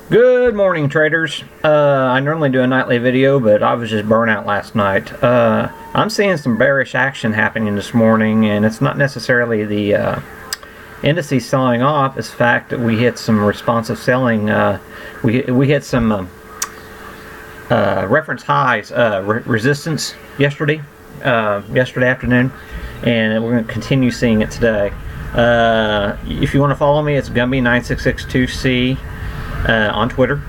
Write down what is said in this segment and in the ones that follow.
Good morning, traders. I normally do a nightly video, but I was just burnt out last night. I'm seeing some bearish action happening this morning, and it's not necessarily the indices selling off. It's the fact that we hit some responsive selling. We hit some reference highs, resistance yesterday afternoon, and we're going to continue seeing it today. If you want to follow me, it's Gumby9662C. On Twitter,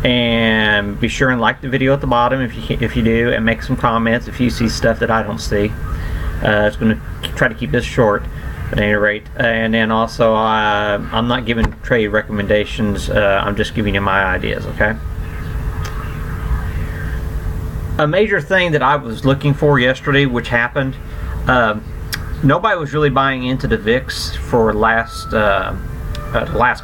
and be sure and like the video at the bottom if you do, and make some comments if you see stuff that I don't see. It's going to try to keep this short at any rate, and then also I'm not giving trade recommendations. I'm just giving you my ideas. Okay. A major thing that I was looking for yesterday, which happened, nobody was really buying into the VIX for last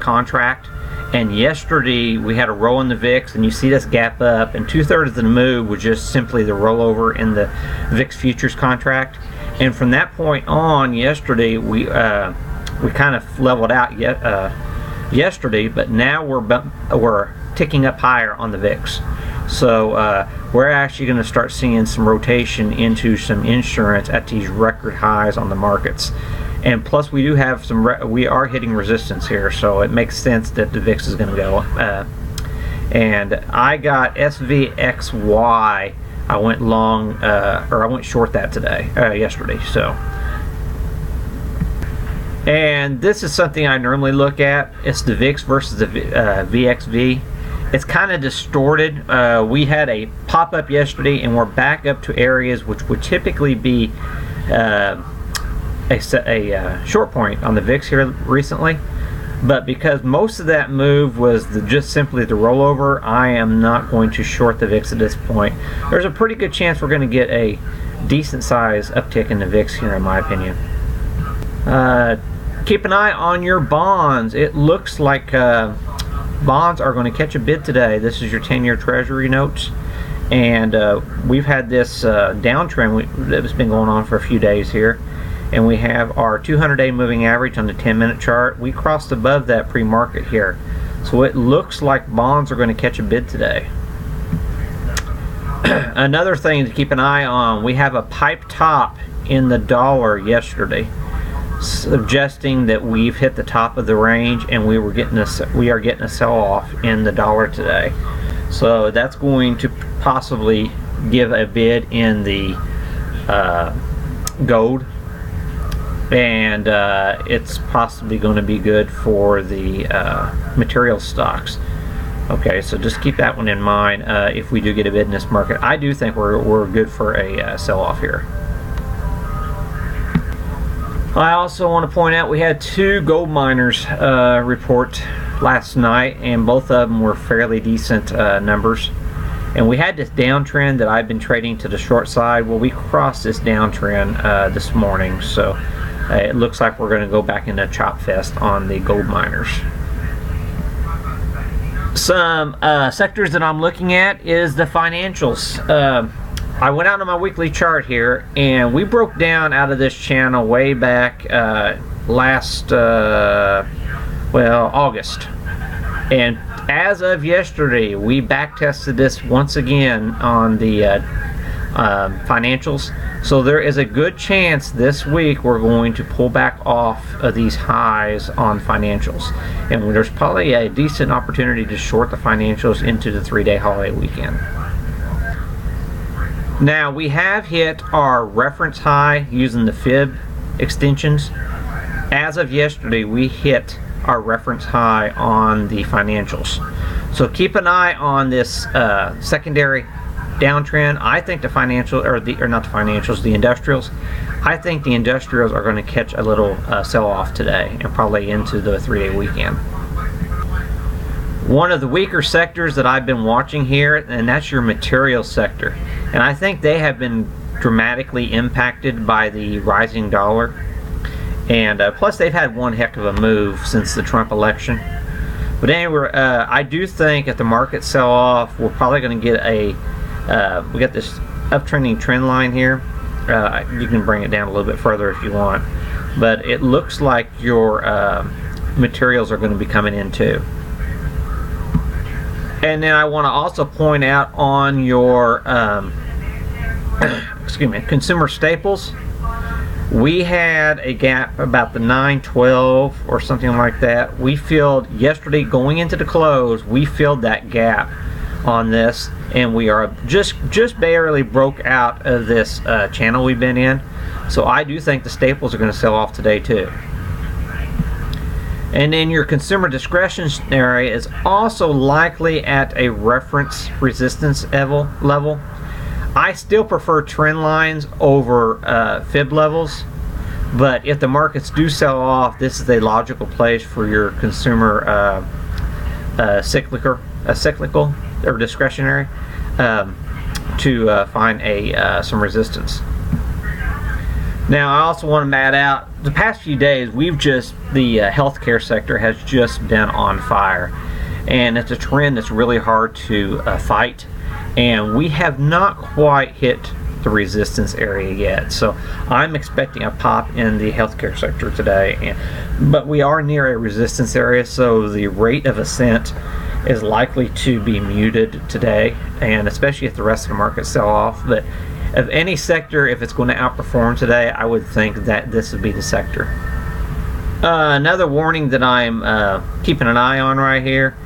contract. And yesterday we had a roll in the VIX, and you see this gap up, and 2/3 of the move was just simply the rollover in the VIX futures contract. And from that point on, yesterday we kind of leveled out yesterday, but now we're ticking up higher on the VIX. So we're actually going to start seeing some rotation into some insurance at these record highs on the markets. And plus, we do have we are hitting resistance here, so it makes sense that the VIX is going to go up. And I got SVXY. I went long, or I went short that yesterday. So, and this is something I normally look at. It's the VIX versus the VXV. It's kind of distorted. We had a pop up yesterday, and we're back up to areas which would typically be a short point on the VIX here recently, but because most of that move was just simply the rollover, I am not going to short the VIX at this point. There's a pretty good chance we're going to get a decent size uptick in the VIX here, in my opinion. Keep an eye on your bonds. It looks like bonds are going to catch a bid today. This is your 10-year Treasury notes, and we've had this downtrend that's been going on for a few days here. And we have our 200-day moving average on the 10-minute chart. We crossed above that pre-market here. So it looks like bonds are going to catch a bid today. Another thing to keep an eye on, we have a pipe top in the dollar yesterday, suggesting that we've hit the top of the range, and we are getting a sell-off in the dollar today. So that's going to possibly give a bid in the gold. And it's possibly going to be good for the material stocks. Okay, so just keep that one in mind if we do get a bid in this market. I do think we're good for a sell-off here. I also want to point out we had two gold miners report last night, and both of them were fairly decent numbers. And we had this downtrend that I've been trading to the short side. Well, we crossed this downtrend this morning, so it looks like we're going to go back into chop fest on the gold miners. Some sectors that I'm looking at is the financials. I went out on my weekly chart here, and we broke down out of this channel way back last August. And as of yesterday, we back tested this once again on the financials. So there is a good chance this week we're going to pull back off of these highs on financials, and there's probably a decent opportunity to short the financials into the 3-day holiday weekend. Now we have hit our reference high using the fib extensions. As of yesterday, we hit our reference high on the financials. So keep an eye on this secondary downtrend. I think the the industrials. I think the industrials are going to catch a little sell-off today, and probably into the 3-day weekend. One of the weaker sectors that I've been watching here, and that's your materials sector. And I think they have been dramatically impacted by the rising dollar. And plus they've had one heck of a move since the Trump election. But anyway, I do think if the markets sell off, we're probably going to get we got this uptrending trend line here. You can bring it down a little bit further if you want. But it looks like your materials are going to be coming in too. And then I want to also point out on your excuse me, consumer staples, we had a gap about the 912 or something like that. We filled yesterday going into the close. We filled that gap on this, and we are just barely broke out of this channel we've been in. So I do think the staples are going to sell off today too. And then your consumer discretionary is also likely at a reference resistance level. I still prefer trend lines over fib levels, but if the markets do sell off, this is a logical place for your consumer cyclical or discretionary to find some resistance. Now, I also want to add out, the past few days, the healthcare sector has just been on fire, and it's a trend that's really hard to fight. And we have not quite hit the resistance area yet, so I'm expecting a pop in the healthcare sector today, but we are near a resistance area, so the rate of ascent is likely to be muted today, and especially if the rest of the market sell off. But of any sector, if it's going to outperform today, I would think that this would be the sector. Another warning that I'm keeping an eye on right here,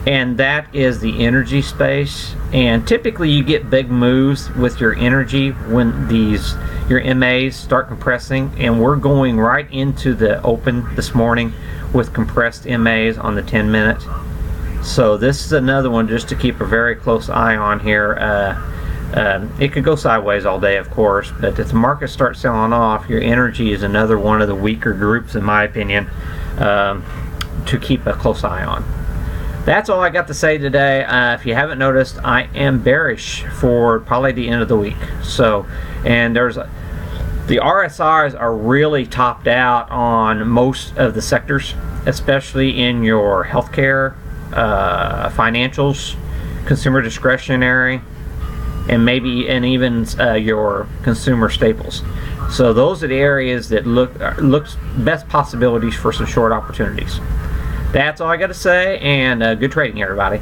and that is the energy space. And typically you get big moves with your energy when your MAs start compressing, and we're going right into the open this morning with compressed MAs on the 10-minute. So this is another one just to keep a very close eye on here. It could go sideways all day, of course, but if the market starts selling off, your energy is another one of the weaker groups, in my opinion, to keep a close eye on. That's all I got to say today. If you haven't noticed, I am bearish for probably the end of the week. So, and the RSIs are really topped out on most of the sectors, especially in your healthcare, financials, consumer discretionary, and even your consumer staples. So those are the areas that look best possibilities for some short opportunities. That's all I got to say, and good trading, everybody.